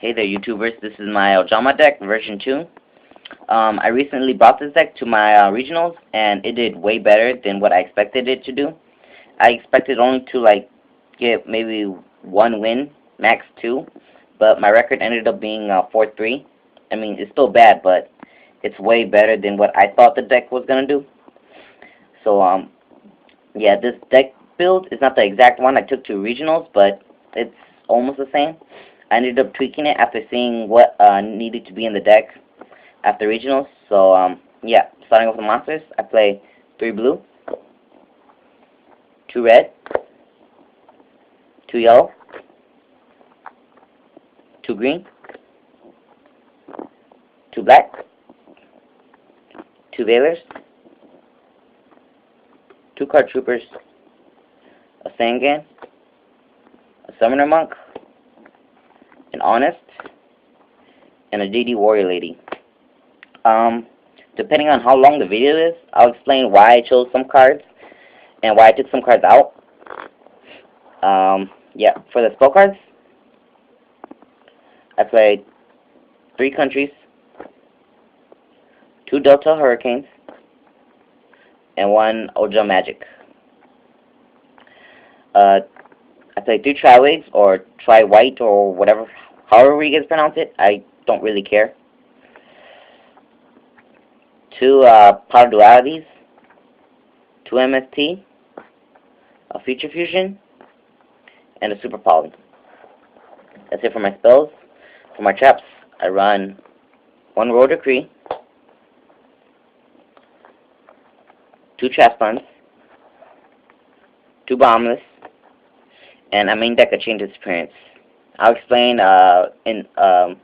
Hey there, YouTubers. This is my Ojama Deck version 2. I recently brought this deck to my regionals, and it did way better than what I expected it to do. I expected only to get maybe 1 win, max 2, but my record ended up being 4-3. I mean, it's still bad, but it's way better than what I thought the deck was gonna do. So yeah, this deck build is not the exact one I took to regionals, but it's almost the same. I ended up tweaking it after seeing what needed to be in the deck after regionals. So yeah, starting off with the monsters, I play 3 blue, 2 red, 2 yellow, 2 green, 2 black, 2 veilers, 2 card troopers, a Sangan, a summoner monk, an honest, and a DD warrior lady. Depending on how long the video is, I'll explain why I chose some cards and why I took some cards out. Yeah, for the spell cards, I played 3 countries, 2 Delta Hurricanes, and 1 Ojamagic. I played 3 Tri-Wigs, or Tri-Wight, or whatever, however you guys pronounce it. I don't really care. 2 Power Dualities, 2 MST, a Future Fusion, and a Super Poly. That's it for my spells. For my traps, I run 1 Royal Decree, 2 Trap Stuns, 2 Bottomless, and a main deck of Chain Disappearance. I'll explain in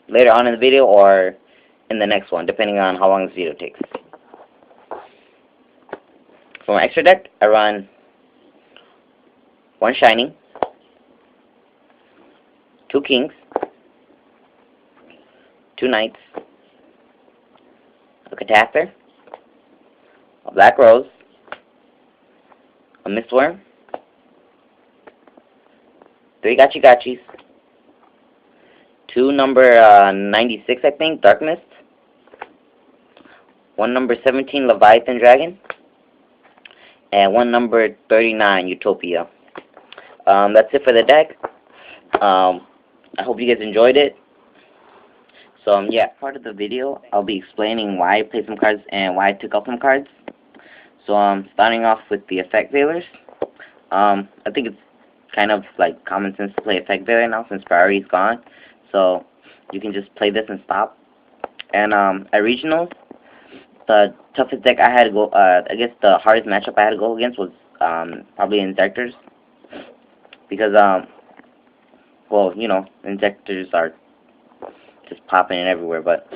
later on in the video or in the next one, depending on how long this video takes. For my extra deck, I run 1 Shining, 2 Kings, 2 Knights, a Catastor, a Black Rose, a Mist Wurm, 3 Gachis, 2 number 96, I think, Dark Mist, 1 number 17, Leviathan Dragon, and 1 number 39, Utopia. That's it for the deck. I hope you guys enjoyed it. So yeah, part of the video, I'll be explaining why I played some cards and why I took out some cards. So starting off with the effect veilers. I think it's kind of like common sense to play effect veiler now since priority's gone. So you can just play this and stop. And at regionals, the toughest deck I had to go, I guess the hardest matchup I had to go against was probably Injectors. Because, well, you know, Injectors are just popping it everywhere. But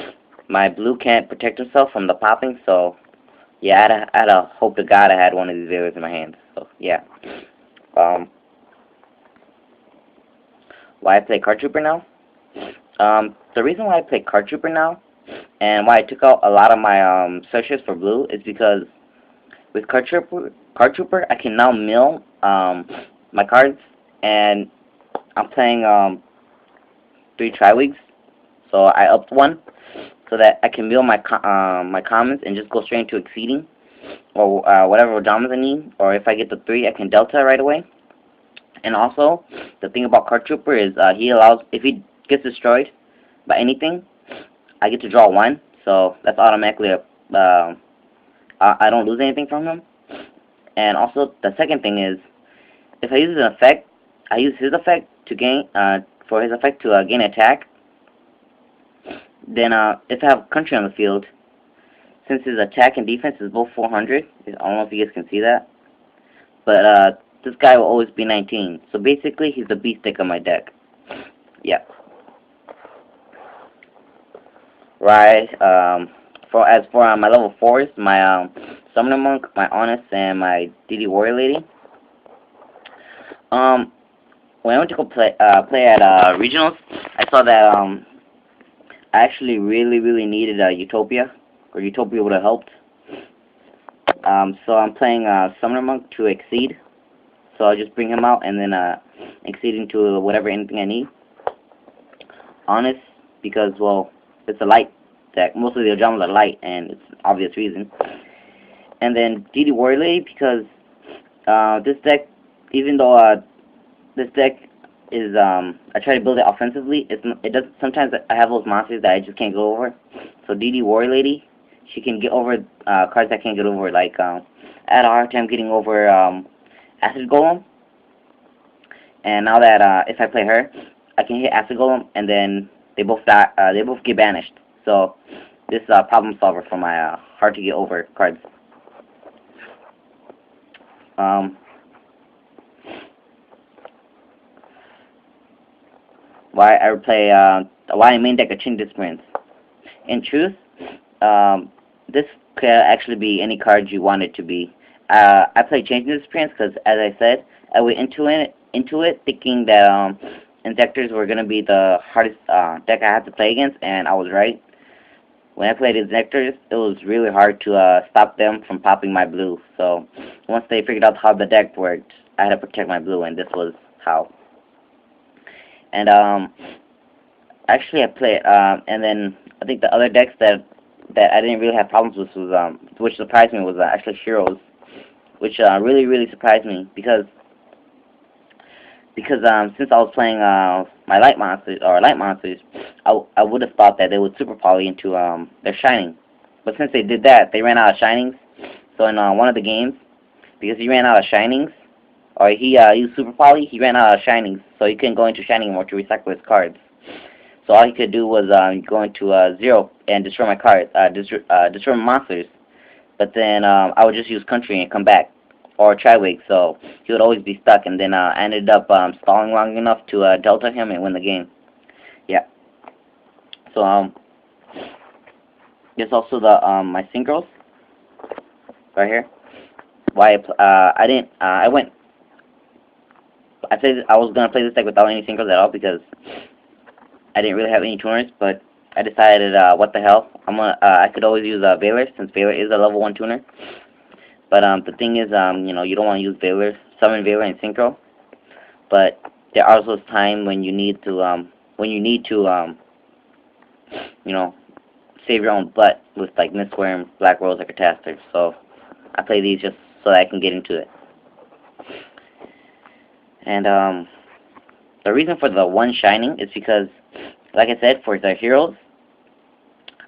my blue can't protect himself from the popping, so yeah, I had to hope to God I had one of these veilers in my hand. So yeah. Why I play Card Trooper now? The reason why I play Card Trooper now, and why I took out a lot of my searches for blue, is because with Card Trooper, I can now mill my cards, and I'm playing 3 Tri-Wigs, so I upped 1, so that I can mill my my commons and just go straight into exceeding, or whatever Ojamas I need, or if I get the 3, I can Delta right away. And also, the thing about Card Trooper is he allows, if he gets destroyed by anything, I get to draw 1, so that's automatically I don't lose anything from him. And also, the second thing is, if I use an effect, I use his effect to gain, for his effect to gain attack. Then, if I have Country on the field, since his attack and defense is both 400, I don't know if you guys can see that, but this guy will always be 19. So basically, he's the beast stick of my deck. Yeah. Right. As for my level 4s, my Summoner Monk, my Honest, and my DD Warrior Lady. When I went to go play at regionals, I saw that I actually really needed Utopia, or Utopia would have helped. So I'm playing Summoner Monk to exceed. So I'll just bring him out and then exceed into whatever anything I need. Honest, because, well, it's a light deck. Most of the Ojamas are light, and it's an obvious reason. And then DD Warrior Lady, because this deck, even though this deck is, I try to build it offensively, it does, sometimes I have those monsters that I just can't go over. So DD Warrior Lady, she can get over cards I can't get over, like, I had a hard time getting over Acid Golem. And now that if I play her, I can hit Acid Golem, and then they both die. They both get banished. So this is a problem solver for my hard to get over cards. Why I main deck a Chin Disappearance. In truth, this could actually be any card you want it to be. I play Change Disappearance because, as I said, I went into it thinking that Injectors were gonna be the hardest deck I had to play against, and I was right. When I played Injectors, it was really hard to stop them from popping my blue. So once they figured out how the deck worked, I had to protect my blue, and this was how. And actually I played, and then I think the other decks that I didn't really have problems with was, which surprised me, was actually Heroes, which really surprised me because since I was playing my light monsters, I would have thought that they would super poly into their shining, but since they did that, they ran out of shinings. So in one of the games, because he ran out of shinings, or he used super poly, he ran out of shinings, so he couldn't go into shining anymore to recycle his cards. So all he could do was go into 0 and destroy my cards, destroy my monsters. But then I would just use Country and come back, or Triwig, so he would always be stuck. And then I ended up stalling long enough to delta him and win the game. Yeah. So there's also the my synchros right here. Why I was gonna play this deck without any synchros at all because I didn't really have any tuners, but I decided, what the hell, I could always use Valor, since Valor is a level 1 tuner. But the thing is, you know, you don't want to use Valor, summon Valor and synchro. But there are also times when you need to, you know, save your own butt with like Wurm, Black Rose, or Catastor. So I play these just so that I can get into it. And the reason for the one shining is because, like I said, for the heroes,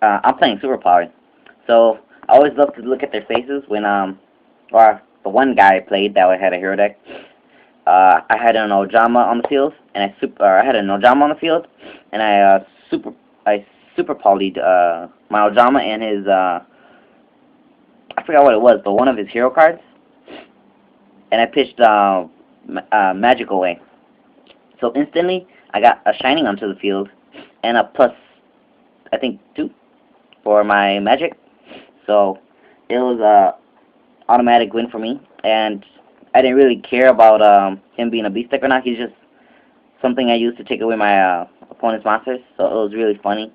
I'm playing Super Power. So I always love to look at their faces when or the one guy I played that had a hero deck. I had an Ojama on the field, and I had an Ojama on the field, and I super polyed my Ojama and his I forgot what it was, but one of his hero cards, and I pitched Magic away. So instantly, I got a Shining onto the field, and a plus, I think, 2 for my Magic. So it was a automatic win for me, and I didn't really care about him being a beast deck or not. He's just something I used to take away my opponent's monsters. So it was really funny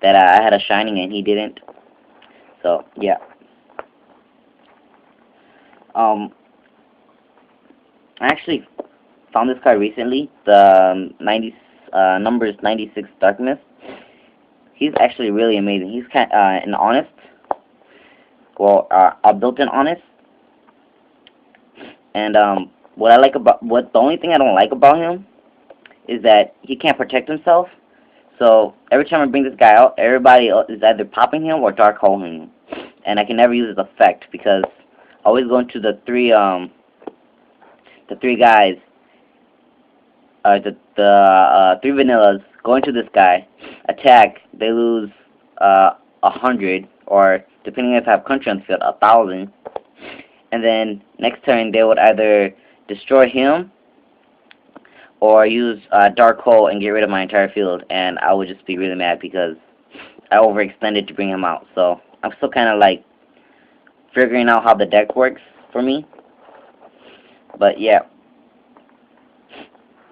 that I had a Shining and he didn't. So yeah. I actually found this card recently, the numbers 96 Darkness. He's actually really amazing. He's kind an honest, well, a built-in honest. And the only thing I don't like about him is that he can't protect himself. So every time I bring this guy out, everybody is either popping him or dark holing him, and I can never use his effect because I always go into the three guys, the 3 vanillas, go into this guy, attack, they lose 100, or depending if I have Country on the field, 1,000, and then next turn they would either destroy him or use Dark Hole and get rid of my entire field, and I would just be really mad because I overextended to bring him out. So I'm still kind of like figuring out how the deck works for me, but yeah.